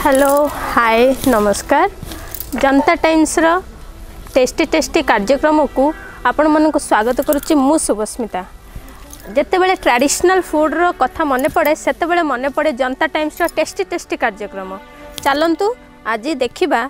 Hello hi नमस्कार जनता times रो tasty tasty कार्यक्रम को आपण मन को स्वागत करुच्ची मु शुभस्मिता। जिते बड़े ट्रेडिशनल फूड रो कथा मन पड़े सेते बड़े मन पड़े जनता टाइम्स रो टेस्टी टेस्टी कार्यक्रम। चलंतु आज देखिबा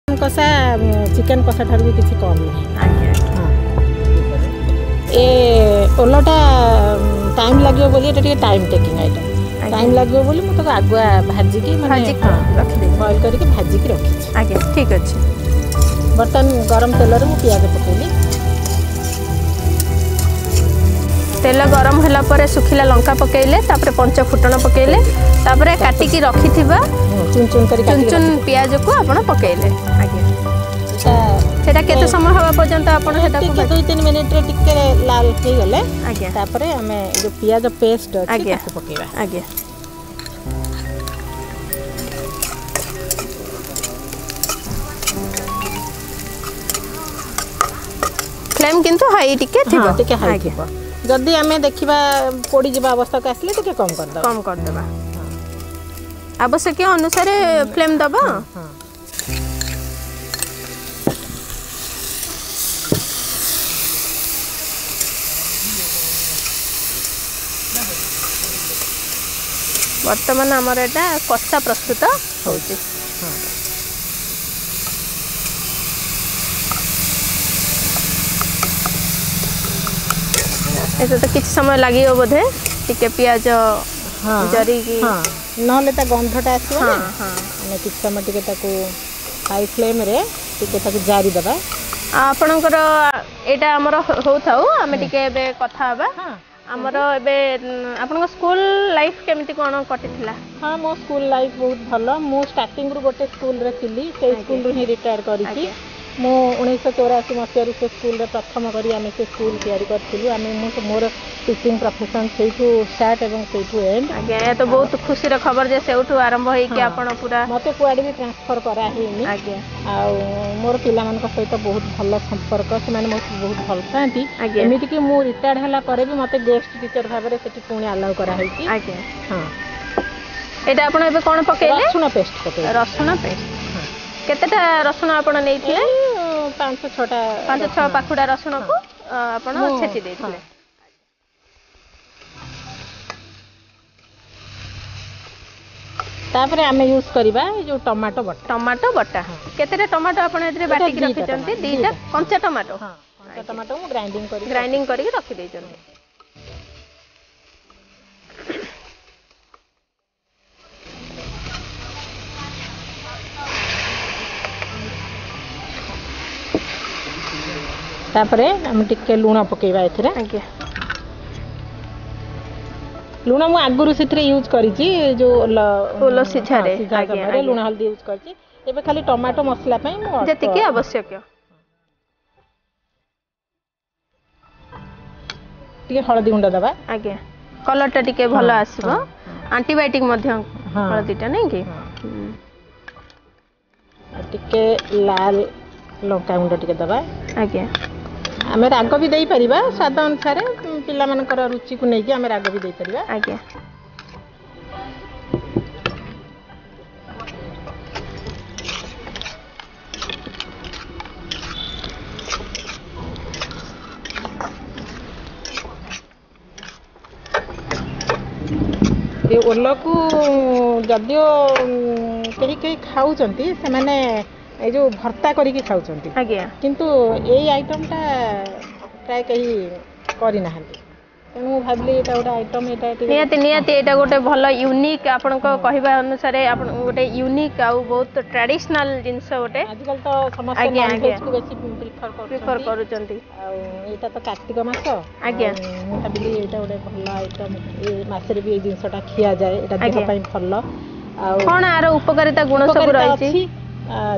कषा चिकेन कषा ठार भी किसी कम नहीं। ए ओलटा टाइम लगे बोली टाइम टेकिंग आइटम टाइम लगे बोली मुझे आगुआ भाजिकी बॉइल करके भाजिकी रखी। आगे ठीक अच्छे। बर्तन गरम तेल में पियाज पकईली तेल गरम होला परे सुखिला लंका पकेइले तापर पंच फुटण पकेइले तापर काटिकी रखिथिबा चुन चुन पियाज को आपण पकेइले। आगे सेटा केते समय हवा पर्यंत आपण सेटा को 2-3 मिनिट रे टिके लाल हो गले आज्ञा तापरे हमें जो पियाज पेस्ट अछि आज्ञा ताको पकेबा आज्ञा फ्लेम किंतु हाई टिके थिबो टिके हाई थिबो जदी हमें देखिबा पोड़ी जिबा अवस्था को आसले टिके कम कर देबा आवश्यक अनुसार फ्लेम दबा वर्तमान आमर एटा कष्टा प्रस्तुत होची एटा तो किछ समय लागि बोधे टिके प्याज जरी की नले ता गंधटा आसीबो ना हमें किछ समय टिके ताको हाई फ्लेम रे टिके ताको जारी दबा आपणकर एटा हमर होथाउ हमें टिके एबे कथा हबा हमर एबे आपन स्कूल लाइफ केमिति कोन कटिथिला हां मो स्कूल लाइफ बहुत भलो मो स्टार्टिंग रु गोटे स्कूल रे थिली से स्कूल रु ही रिटायर करिछि मो 1984 मसिया रु से स्कूल रे प्रथम करी आमे से स्कूल तयारी करथिलु आमे मोर टीचिंग प्रोफेशन सेठू स्टार्ट एवं सेठू एंड आगे ये तो बहुत खुशी र खबर जे सेठू आरंभ होई कि आपण पूरा मते कुआडी भी ट्रांसफर करा हेनी आगे आ मोर पिला मन को सहित बहुत भलो संपर्क से माने मते बहुत भल पांती एमिति कि मो रिटायर हला करे भी मते गेस्ट टीचर भाबरे सेठी पुणी अलाउ करा हेची आगे हां एटा आपण एबे कोन पकेले रसुन पेस्ट पकेले रसुन पेस्ट केतेटा रसुन आपण नेइथिले 5-6 पाखुडा रसुन को आपण छेची देथिले तापरे हमें यूज करबा जो टमाटो बटा केतेटा टमाटो आपण एतरे बाटी की रखि चंती दीटा कंचा टमाटो हां कंचा टमाटो मु ग्राइंडिंग करी रखि दे चंती तापरे हम टिके लूण पकेबा एथरे आज्ञा लूण मु आगुरु सेथरे यूज करिछि जो ओलो सिझा रे आगे लूण हल्दी यूज करछि एबे खाली टमाटो मसला पई मु जति के आवश्यक टिके हळदी गुंडा दबा आगे कलर टा टिके भलो आसीबो एंटीबायोटिक मध्य हळदीटा नै कि टिके लाल लंका गुंडा टिके दबा आगे आमे राग भी देई परिबा स्वाद अनुसार पिला मानकर रुचि को नै कि आमे राग भी देई परिबा आगे ए ओलो को जदियो कही खाउचंती से माने ए जो भर्ता करिके खाउचंती आज्ञा किंतु एई आइटमटा प्राय कही करि नाहंती तेणु भाबली एटा गोटे आइटम एटा नियति एटा गोटे भलो यूनिक आपन को कहबा अनुसार आपन गोटे यूनिक आ बहुत ट्रेडिशनल जिंस गोटे आजकल तो समस्त नॉनवेज को बेसी प्रिफर करूचंती आ एटा तो कार्तिक मास आज्ञा भाबली एटा गोटे भलो आइटम ए मासरे भी ए जिंसटा खिया जाए एटा देह पई भलो आ कोन आरो उपकारिता गुण सब रहिछि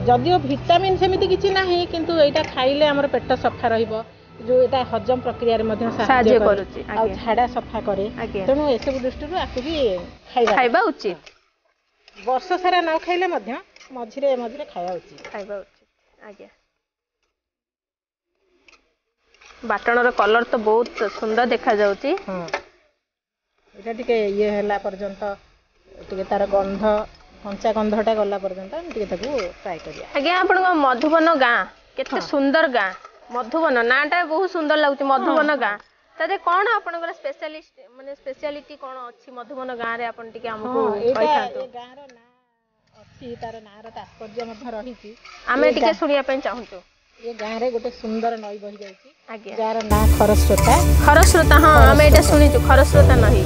जदियो विटामिन सेमिति किछि नाही किंतु एटा खाइले हमर पेट सफा रहिबो जो एटा हजम प्रक्रिया रे मध्ये सहायता करूची आ झाडा सफा करे तेणु ए सब दृष्टि आकु भी खाइबा उचित वर्ष सारा न खाइले मध्ये मझिरे खाइबा उचित आज्ञा बाटण रो कलर तो बहुत सुंदर देखा जाउची हां एटा टिके ये हला पर्यंत टिके तार गंध कंचा गंधटा गला पर्यंत टिके ताकू फ्राई करिया आज्ञा आपण मधुबन गां केते सुंदर गां मधुबन नाटा बहुत सुंदर लागुची मधुबन गां तदे कोन आपनकर स्पेशलिस्ट माने स्पेशलिटी कोन अछि मधुबन गां रे आपण टिके हमको कहिथांतो गां रो ना अछि तार ना रो तात्पर्य मध्ये रहिची आमे टिके सुनिया पे चाहूतो ये गां रे गोटे सुंदर नई बहि जायची आज्ञा जार ना खरस्रोता हां आमे एटा सुनिछु खरस्रोता नहीं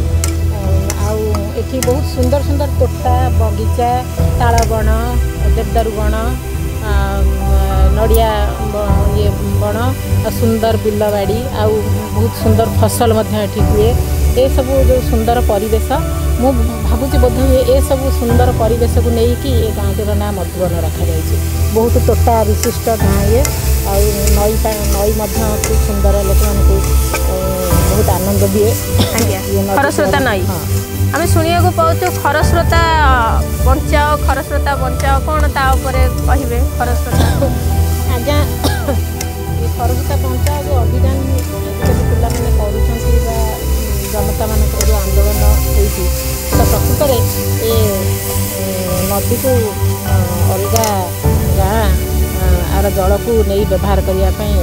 आउ एठी बहुत सुंदर सुंदर तोटा बगीचा तालबण देवदारू बण नड़िया ये बण सुंदर बिलबाड़ी आउ बहुत सुंदर फसल मध्य एठी हुए ए सब जो सुंदर परिवेश ମୁଁ ଭାବୁଛି ବୋଧହୁଏ ଏସବୁ ସୁନ୍ଦର ପରିବେଶକୁ ନେଇକି ଏ ଗାଁଟିର ନାଁ ମଧୁବନ ରଖାଯାଇଛି। ବହୁତ ତୋଟା ବିଶିଷ୍ଟ ଗାଁ ଇଏ, ଆଉ ନଈ ମଧ୍ୟ ଖୁବ୍ ସୁନ୍ଦର, ଲୋକମାନଙ୍କୁ ବହୁତ ଆନନ୍ଦ ଦିଏ। ଆଜ୍ଞା, ଖରସ୍ରୋତା ନଈ। ଆମେ ଶୁଣିବାକୁ ପାଉଛୁ ଖରସ୍ରୋତା ବଞ୍ଚାଅ, ଖରସ୍ରୋତା ବଞ୍ଚାଅ, କ'ଣ ତା ଉପରେ କହିବେ? ଖରସ୍ରୋତା ଆଜ୍ଞା, ଏ ଖରସ୍ରୋତା ବଞ୍ଚାଅ ଯେଉଁ ଅଭିଯାନ ଆଜିକାଲି ପିଲାମାନେ କରୁଛନ୍ତି ବା ଜନତାମାନଙ୍କର ଯେଉଁ ଆନ୍ଦୋଳନ ହେଇଛି, ସେଟା ପ୍ରକୃତରେ ଏ ନଦୀକୁ ଅଲଗା ଗାଁ ଆର ଜଳକୁ ନେଇ ବ୍ୟବହାର କରିବା ପାଇଁ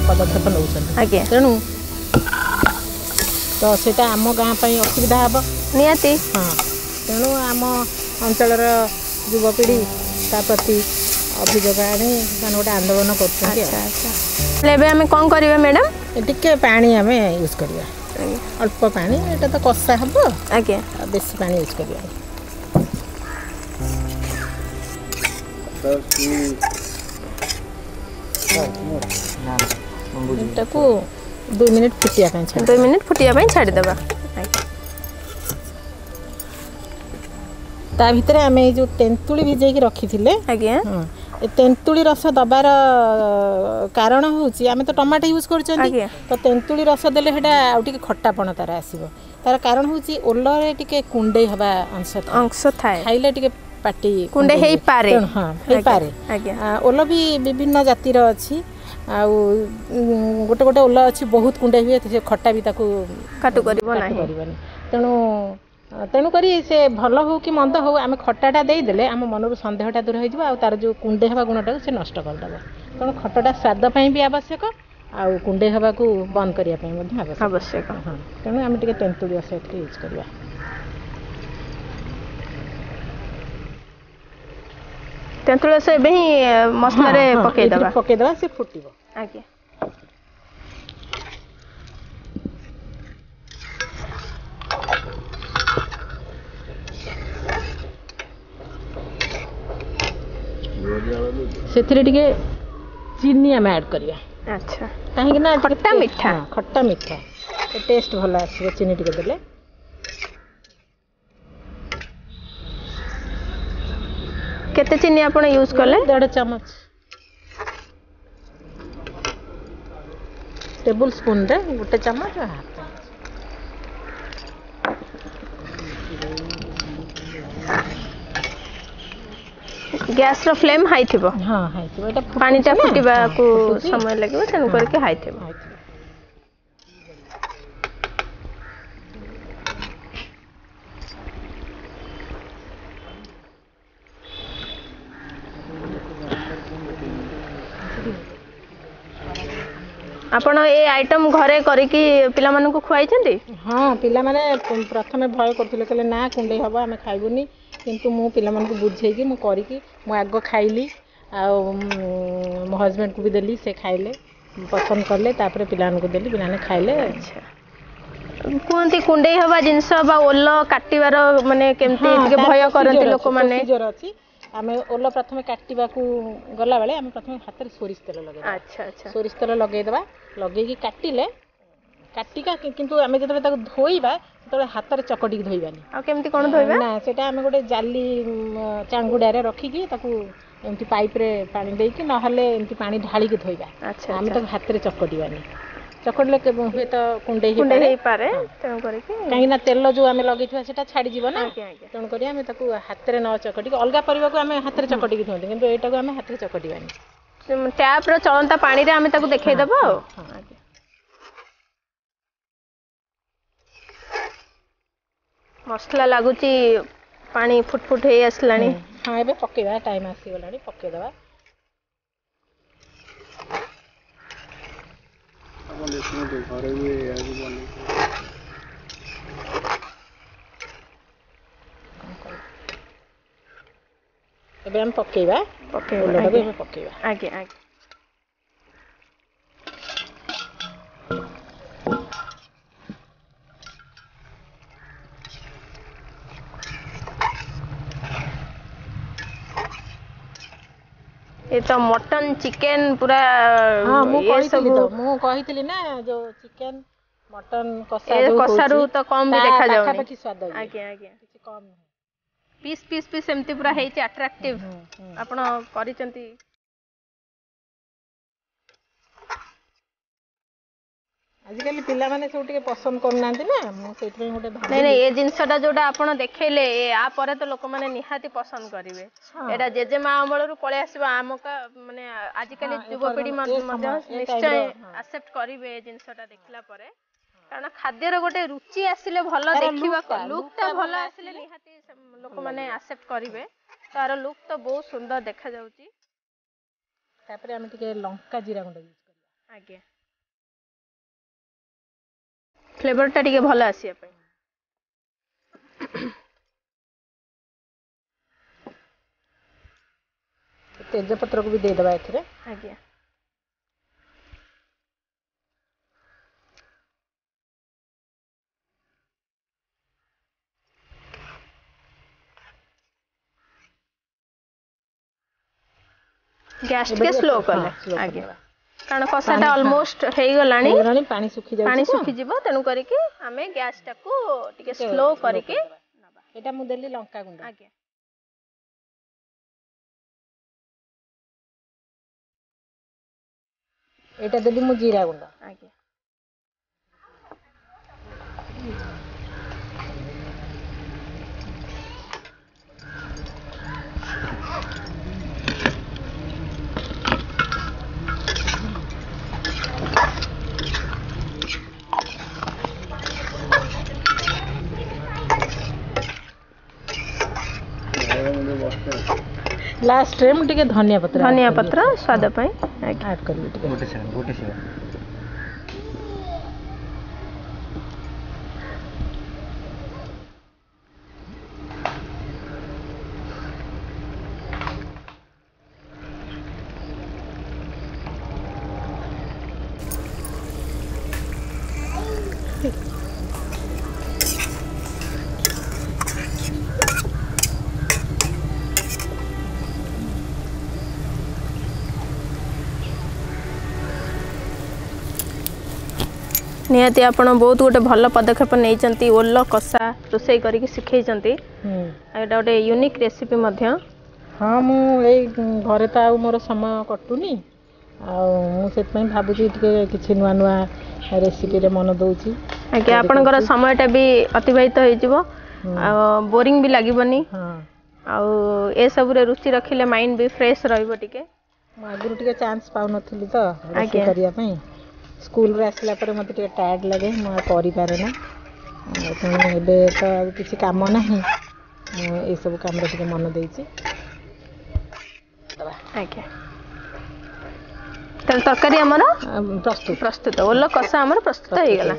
ପଦକ୍ଷେପ ନେଉଛନ୍ତି। ଆଜ୍ଞା, ତେଣୁ ତ ସେଇଟା ଆମ ଗାଁ ପାଇଁ ଅସୁବିଧା ହେବ ନିହାତି। ହଁ, ତେଣୁ ଆମ ଅଞ୍ଚଳର ଯୁବପିଢ଼ି ତା ପ୍ରତି ଅଭିଯୋଗ ଆଣି ସେମାନେ ଗୋଟେ ଆନ୍ଦୋଳନ କରୁଛନ୍ତି। ଏବେ ଆମେ କ'ଣ କରିବା ମ୍ୟାଡ଼ାମ୍? ଟିକେ ପାଣି ଆମେ ୟୁଜ୍ କରିବା, ଅଳ୍ପ ପାଣି, ଏଇଟା ତ କଷା ହେବ। ଆଜ୍ଞା, ବେଶୀ ପାଣି ୟୁଜ୍ କରିବା। ଏଟାକୁ 2 ମିନିଟ୍ ଫୁଟିବା ପାଇଁ 2 ମିନିଟ୍ ଫୁଟିବା ପାଇଁ ଛାଡ଼ିଦେବା। ତା ଭିତରେ ଆମେ ଏଇ ଯେଉଁ ତେନ୍ତୁଳି ଭିଜେଇକି ରଖିଥିଲେ, ଆଜ୍ଞା, ଏ ତେନ୍ତୁଳି ରସ ଦେବାର କାରଣ ହେଉଛି, ଆମେ ତ ଟମାଟୋ ୟୁଜ୍ କରୁଛନ୍ତି, ତ ତେନ୍ତୁଳି ରସ ଦେଲେ ସେଇଟା ଆଉ ଟିକେ ଖଟାପଣ ତାର ଆସିବ। ତାର କାରଣ ହେଉଛି ଓଲରେ ଟିକେ କୁଣ୍ଡେଇ ହେବା ଅଂଶ ଥାଏ, ଖାଇଲେ ଟିକେ ପାଟି କୁଣ୍ଡେଇ ହେଇପାରେ। ହଁ, ହେଇପାରେ। ଓଲ ବି ବିଭିନ୍ନ ଜାତିର ଅଛି, ଆଉ ଗୋଟେ ଗୋଟେ ଓଲ ଅଛି ବହୁତ କୁଣ୍ଡେଇ ହୁଏ, ସେ ଖଟା ବି ତାକୁ କାଟୁ କରିବନି। ତେଣୁକରି ସେ ଭଲ ହେଉ କି ମନ୍ଦ ହେଉ, ଆମେ ଖଟାଟା ଦେଇଦେଲେ ଆମ ମନରୁ ସନ୍ଦେହଟା ଦୂର ହୋଇଯିବ, ଆଉ ତାର ଯେଉଁ କୁଣ୍ଡେଇ ହେବା ଗୁଣଟାକୁ ସେ ନଷ୍ଟ କରିଦେବ। ତେଣୁ ଖଟାଟା ସ୍ୱାଦ ପାଇଁ ବି ଆବଶ୍ୟକ, ଆଉ କୁଣ୍ଡେଇ ହେବାକୁ ବନ୍ଦ କରିବା ପାଇଁ ମଧ୍ୟ ଆବଶ୍ୟକ। ହଁ, ତେଣୁ ଆମେ ଟିକେ ତେନ୍ତୁଳି ରସ ଏଥିରେ ୟୁଜ୍ କରିବା। ତେନ୍ତୁଳି ରସ ଏବେ ହିଁ ମସଲାରେ ପକେଇଦେବା, ସେ ଫୁଟିବ। ଆଜ୍ଞା, ସେଥିରେ ଟିକେ ଚିନି ଆମେ ଆଡ଼୍ କରିବା। ଆଚ୍ଛା, କାହିଁକି ନା ଖଟା ମିଠା, ଖଟା ମିଠା ଟେଷ୍ଟ ଭଲ ଆସିବ ଚିନି ଟିକେ ଦେଲେ। କେତେ ଚିନି ଆପଣ ୟୁଜ୍ କଲେ? 1.5 ଚାମଚ, ଟେବୁଲ ସ୍ପୁନରେ 1 ଚାମଚ। ଗ୍ୟାସ୍ର ଫ୍ଲେମ୍ ହାଇ ଥିବ? ହଁ, ହାଇ ଥିବ। ଏଇଟା ପାଣିଟା ଫୁଟିବାକୁ ସମୟ ଲାଗିବ, ତେଣୁ କରିକି ହାଇ ଥିବ। ଆପଣ ଏ ଆଇଟମ୍ ଘରେ କରିକି ପିଲାମାନଙ୍କୁ ଖୁଆଇଛନ୍ତି? ହଁ, ପିଲାମାନେ ପ୍ରଥମେ ଭୟ କରୁଥିଲେ, କହିଲେ ନା କୁଣ୍ଡେଇ ହେବ, ଆମେ ଖାଇବୁନି। କିନ୍ତୁ ମୁଁ ପିଲାମାନଙ୍କୁ ବୁଝେଇକି ମୁଁ କରିକି ମୁଁ ଆଗ ଖାଇଲି, ଆଉ ମୋ ହଜବେଣ୍ଡକୁ ବି ଦେଲି, ସେ ଖାଇଲେ, ପସନ୍ଦ କଲେ, ତାପରେ ପିଲାମାନଙ୍କୁ ଦେଲି, ପିଲାମାନେ ଖାଇଲେ। କୁହନ୍ତି କୁଣ୍ଡେଇ ହେବା ଜିନିଷ ବା ଓଲ କାଟିବାର ମାନେ କେମିତି ଟିକେ ଭୟ କରନ୍ତି ଲୋକମାନେ। ଅଛି, ଆମେ ଓଲ ପ୍ରଥମେ କାଟିବାକୁ ଗଲାବେଳେ ଆମେ ପ୍ରଥମେ ହାତରେ ସୋରିଷ ତେଲ ଲଗାଇଦେବା। ସୋରିଷ ତେଲ ଲଗାଇଦେବା, ଲଗେଇକି କାଟିକା, କିନ୍ତୁ ଆମେ ଯେତେବେଳେ ତାକୁ ଧୋଇବା ସେତେବେଳେ ହାତରେ ଚକଟିକି ଧୋଇବାନି। ଆଉ କେମିତି କ'ଣ ଧୋଇବା? ନା, ସେଇଟା ଆମେ ଗୋଟେ ଜାଲି ଚାଙ୍ଗୁଡ଼ାରେ ରଖିକି ତାକୁ ଏମିତି ପାଇପ୍ରେ ପାଣି ଦେଇକି, ନହେଲେ ଏମିତି ପାଣି ଢାଳିକି ଧୋଇବା। ଆମେ ତାକୁ ହାତରେ ଚକଟିବାନି, ଚକଟିଲେ ହୁଏତ କୁଣ୍ଡେଇ ହେଇପାରେ। କାହିଁକି ନା ତେଲ ଯେଉଁ ଆମେ ଲଗେଇଥିବା ସେଇଟା ଛାଡ଼ିଯିବ ନା। ତେଣୁକରି ଆମେ ତାକୁ ହାତରେ ନ ଚକଟିକି, ଅଲଗା ପରିବାକୁ ଆମେ ହାତରେ ଚକଟିକି ଧୁଅନ୍ତି, କିନ୍ତୁ ଏଇଟାକୁ ଆମେ ହାତରେ ଚକଟିବାନି। ଟ୍ୟାପ୍ର ଚଳନ୍ତା ପାଣିରେ ଆମେ ତାକୁ ଦେଖେଇଦେବା। ଆଉ ମସଲା ଲାଗୁଛି, ପାଣି ଫୁଟ ହେଇ ଆସିଲାଣି। ହଁ, ଏବେ ପକେଇବା, ଟାଇମ୍ ଆସିଗଲାଣି, ପକେଇଦେବା। ଏବେ ଆମେ ପକେଇବା। ଆଜ୍ଞା, ଆଜ୍ଞା। ଏ ତ ମଟନ୍ ଚିକେନ୍ ପୁରା। ହଁ, ମୁଁ କହିଥିଲି ନା, ଯେଉଁ ଚିକେନ୍ मटन कसा ए कसारू तो कम भी देखा जाउनी पाखापाखी स्वाद ये। आज्ञा आज्ञा किछि कम नहीं। पीस पीस पीस एमती पूरा हेची अट्रैक्टिव आपण करिसंती आजिकल पिला माने सब टिके पसंद करनांती ना मु सेटमे गोटे नहीं नहीं ये जिनसटा जोटा आपण देखेले आ परे तो लोक माने निहाती पसंद करिवे एटा जेजे मा अमळरू पळे आसीबा आमका माने आजिकल युवपीढ़ी मध्य निश्चय एक्सेप्ट करिवे जिनसटा देखला परे कारण खाद्यर गोटे रुचि आसिले भलो देखिबा लुकटा भलो आसिले निहाती लोक माने एक्सेप्ट करिवे तार लुक तो बहुत सुंदर देखा जाउची तापरे हम टिके लंका जीरा गुंड यूज करिया आज्ञा फ्लेवर टा टिके भलो आसिया पई तेजपत्र को भी दे दबा एथरे आज्ञा गैस के स्लो कले आगे कारण कसाटा ऑलमोस्ट हे गलानी पानी सुखी जिवो तेनु करिके हमें गैस टा को टिके स्लो करिके एटा मु देली लंका गुंड आगे एटा देली मु जीरा गुंड आगे लास्ट रे मुझे धनिया पत्र स्वाद पाई ऐड कर ली गोटे सेकंड निहाती आपण बहुत गोटे भल पदक्षेप नहीं ओल कषा रोसई करके शिखई गोटे यूनिक रेसिपी हाँ मुझे घरे तो आउ मोर समय कटुनी मुझे भावुची किसी नुआ नुआ रेसिपी रे मन दौची आगे आपनकर समयटा भी अतिबाहित हो बोरिंग भी लगबनी ए सब रे रुचि रखिले माइंड भी फ्रेश रहिबो टिके आगुरु टिके चांस पाउ नथिली तो रेसिपी करिया पई स्कूल रे आसला पर मते टिके टायर्ड लगे म करि पारे ना एबे तो किसी काम नाही ए सब काम रे टिके मन देइची आगे तन तरकारी हमर प्रस्तुत ओल्लो कसा हमर प्रस्तुत हो गेला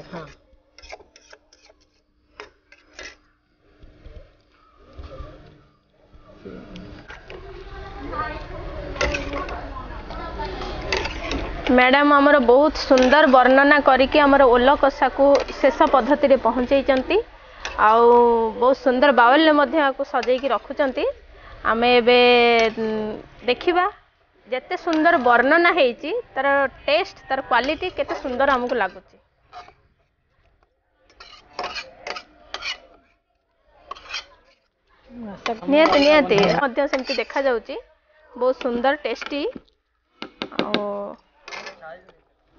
मैडम हमर बहुत सुंदर वर्णना करके हमर ओल्लो कसा को शेष पद्धति रे पहुंचैचंती आउ बहुत सुंदर बावल मध्य को सजै की रखुचंती आमे एबे देखिबा जते सुंदर वर्णना हेची तार टेस्ट तार क्वालिटी केते सुंदर हमको लागुची नियति नियति मध्य सेमती देखा जाउची बहुत सुंदर टेस्टी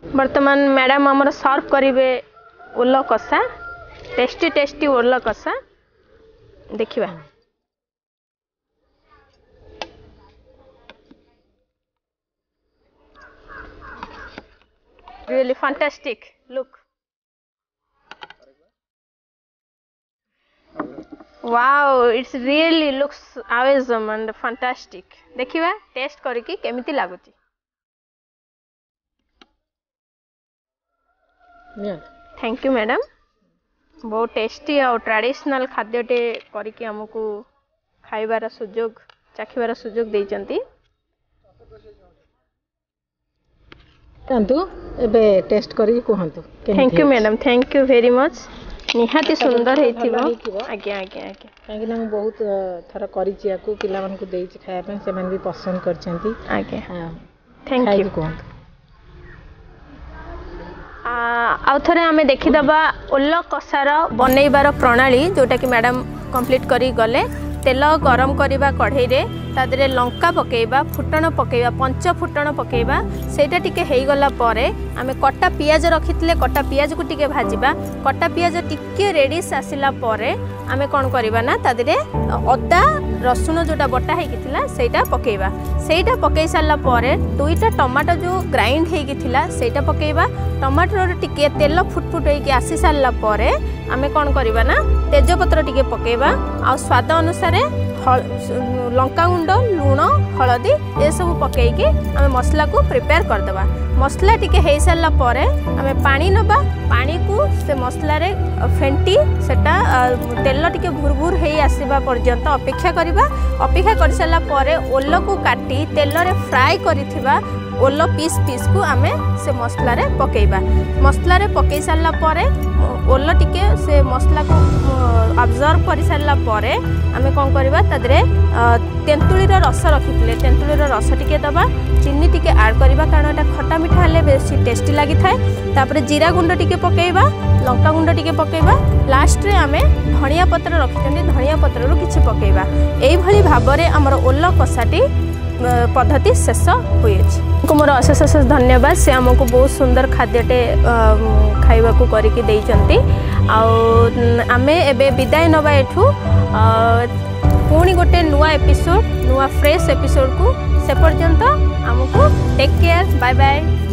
वर्तमान मैडम हमर सर्व करिवे ओल्लो कसा टेस्टी टेस्टी ओल्लो कसा देखिबा really fantastic look wow it's really looks awesome and fantastic देखिबा टेस्ट करके केमिति लागुची थैंक यू मैडम बहुत टेस्टी और ट्रेडिशनल खाद्यटे करके हमको खाइबार सुजोग चाखिबार सुजोग देइचंती तंतु एबे टेस्ट करी कहंतु thank you madam thank you very much निहाती सुंदर हेथिबो आज्ञा आज्ञा आज्ञा काहे कि हम बहुत थर करिछि याकू पिला मन को देइछि खाया पे से मन भी पसंद करचंती आज्ञा थैंक यू कहंतु आउ थे आम देखीदबा ओल कषार बनइबार प्रणाली जोटा कि मैडम कंप्लीट करी गले। तेल गरम करवा कढ़ई रे तादरे लंका पकेबा फुटण पकेबा पंच फुटण पकेबा सेटा टिके हेई गला परे आमे कटा पियाज रखितले कटा पियाज को टिके भाजिबा। कटा पियाज टिके रेडिश आसिला परे आमे कोन करबा ना तादरे अदा रसुण जोटा बटा हेकिथिला सेटा पकेबा। सेटा पकई सारला परे दुईटा टमाटो जो ग्राइंड हेकिथिला सेटा पकेबा। टमाटर टिके तेल फुटफुट हेकी आसी सारला परे आमे कोन करबा ना तेजपत्र टिके पकेबा। आ स्वाद अनुसार लंका गुंड लुण हलदी ये सब पकईकी आम मसला को प्रिपेयर करदे। मसला टिके हो सारा पर आम पानी नबा पानी को से मसला रे फेंटी सेटा तेल टिके भुरभुर हो आसवा पर्यंत अपेक्षा करवा। अपेक्षा कर सारा पर ओल को काटी तेल रे फ्राए करिथिबा ओल पीस पीस को आम से मसला रे पकेबा। मसला रे पकई सारा पर ओल टिके से मसला को अब्जर्व कर सारा पर आम कौन करवा तादरे तेंतुलीर रस रखिले तेंतुलीर रस टिके दबा चीनी टिके ऐड करवा कारण एटा खट्टा मिठा हेले बेसी टेस्टी लगी थाए। तापर जीरा गुंड टिके पकेबा लंका गुंड टिके पकेबा। लास्ट रे आमे धनिया पत्र रखिछन्ती धनिया पत्र रो किछि पकेबा। एई भली भाबरे हमर ओल कषाटी पद्धति शेष हो। मोर अशेष अशेष धन्यवाद। से आमको बहुत सुंदर खाद्यटे खाइबा को करिके देइचन्ती। आमे एबे विदाय नबा एठू पुणी गोटे नुआ एपिसोड नुआ फ्रेश एपिसोड को से पर्यंत आमको टेक केयर बाय बाय।